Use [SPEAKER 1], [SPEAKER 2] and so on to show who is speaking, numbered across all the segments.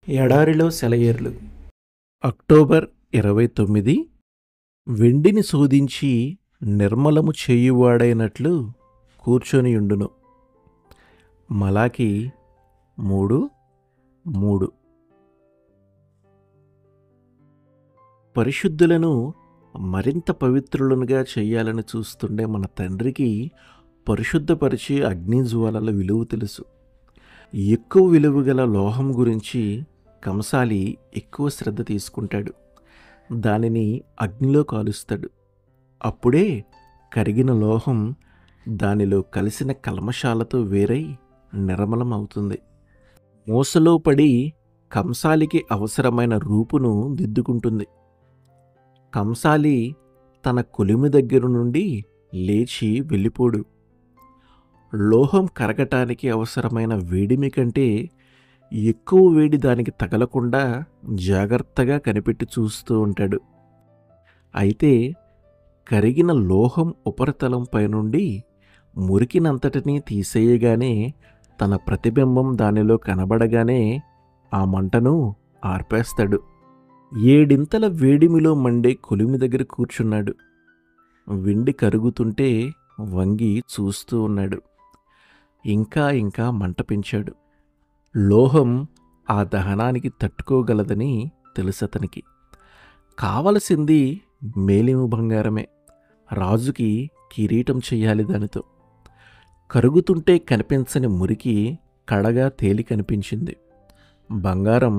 [SPEAKER 1] ఎడారిలో సెలయేర్లు. అక్టోబర్ 29. వెండిని శోధించి నిర్మలము చేయువాడైనట్లు కూర్చొనియుండును. మలాకి 3:3. పరిశుద్ధులను మరింత పవిత్రులనుగా చెయ్యాలని చూస్తుండే మన తండ్రికి పరిశుద్ధపరిచే అగ్నిజ్వాలల విలువ తెలుసు. ఎక్కువ విలువ గల లోహం గురించి కంసాలి ఎక్కువ శ్రద్ధ తీసుకుంటాడు. దానిని అగ్నిలో కాలుస్తాడు. అప్పుడే కరిగిన లోహం దానిలో కలిసిన కల్మషాలతో వేరై నిర్మలం అవుతుంది. మోసలో పడి కంసాలికి అవసరమైన రూపును దిద్దుకుంటుంది. కంసాలి తన కొలిమి దగ్గర నుండి లేచి వెళ్ళిపోడు. లోహం కరగటానికి అవసరమైన వేడిమి కంటే ఎక్కువ వేడి దానికి తగలకుండా జాగ్రత్తగా కనిపెట్టి చూస్తూ ఉంటాడు. అయితే కరిగిన లోహం ఉపరితలంపై నుండి మురికినంతటినీ తీసేయగానే, తన ప్రతిబింబం దానిలో కనబడగానే ఆ మంటను ఆర్పేస్తాడు. 7 వేడిమిలో మండే కొలిమి దగ్గర కూర్చున్నాడు. వెండి కరుగుతుంటే వంగి చూస్తూ ఉన్నాడు. ఇంకా ఇంకా మంట పెంచాడు. లోహం ఆ దహనానికి తట్టుకోగలదని తెలుసతనికి. కావలసింది మేలిమి బంగారమే. రాజుకి కిరీటం చెయ్యాలి దానితో. కరుగుతుంటే కనిపించని మురికి కడగా తేలి కనిపించింది. బంగారం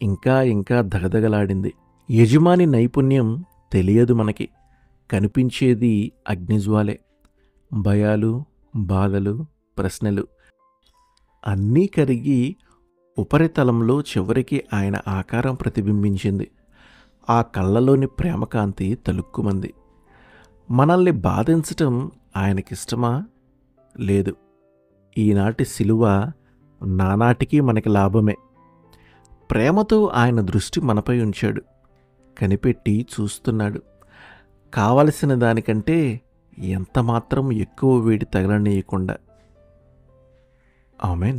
[SPEAKER 1] ఇంకా ఇంకా దగదగలాడింది. యజమాని నైపుణ్యం తెలియదు మనకి. కనిపించేది అగ్నిజ్వాలే. భయాలు, బాధలు, ప్రశ్నలు అన్నీ కరిగి ఉపరితలంలో చివరికి ఆయన ఆకారం ప్రతిబింబించింది. ఆ కళ్ళలోని ప్రేమకాంతి తలుక్కుమంది. మనల్ని బాధించటం ఆయనకిష్టమా? లేదు. ఈనాటి శిలువ నానాటికి మనకి లాభమే. ప్రేమతో ఆయన దృష్టి మనపై ఉంచాడు. కనిపెట్టి చూస్తున్నాడు. కావలసిన దానికంటే ఎంతమాత్రం ఎక్కువ వేడి తగలనీయకుండా. ఆమెన్.